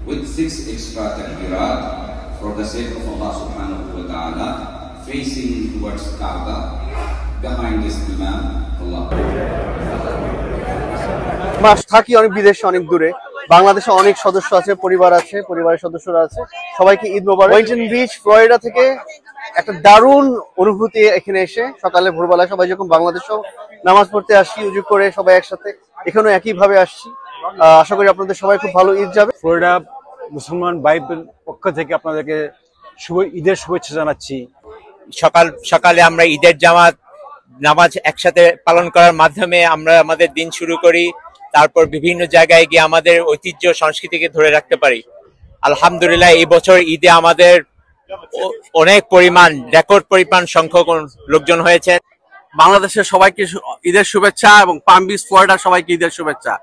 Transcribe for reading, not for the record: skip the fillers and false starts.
with 6 extra takbirat for the sake of Allah subhanahu wa ta'ala, facing towards Kaaba, behind this Imam. Allah. মাস থাকি অনেক বিদেশে, অনেক দূরে। বাংলাদেশে অনেক সদস্য আছে, পরিবার আছে, পরিবারের সদস্যরা আছে। সবাইকে ঈদ মোবারক। ওয়েন্টন বিচ, ফ্লোরিডা থেকে একটা দারুণ অনুভূতি এখানে এসে। সকালে ভোরবেলা সবাই যখন বাংলাদেশেও নামাজ পড়তে আসি, উজু করে সবাই একসাথে, এখানেও একইভাবে আসছি। আশা করি আপনাদের সবাই খুব ভালো ঈদ যাবে। ফ্লোরিডা মুসলমান ভাইদের পক্ষ থেকে আপনাদেরকে ঈদের শুভেচ্ছা জানাচ্ছি। সকালে আমরা ঈদের নামাজ একসাথে পালন করার মাধ্যমে আমরা আমাদের দিন শুরু করি। তারপর বিভিন্ন জায়গায় গিয়ে আমাদের ঐতিহ্য সংস্কৃতিকে ধরে রাখতে পারি। আলহামদুলিল্লাহ, এই বছর ঈদে আমাদের অনেক রেকর্ড পরিমাণ সংখ্যক লোকজন হয়েছে। বাংলাদেশের সবাইকে ঈদের শুভেচ্ছা এবং পাম বিচ ফ্লোরিডা সবাইকে ঈদের শুভেচ্ছা।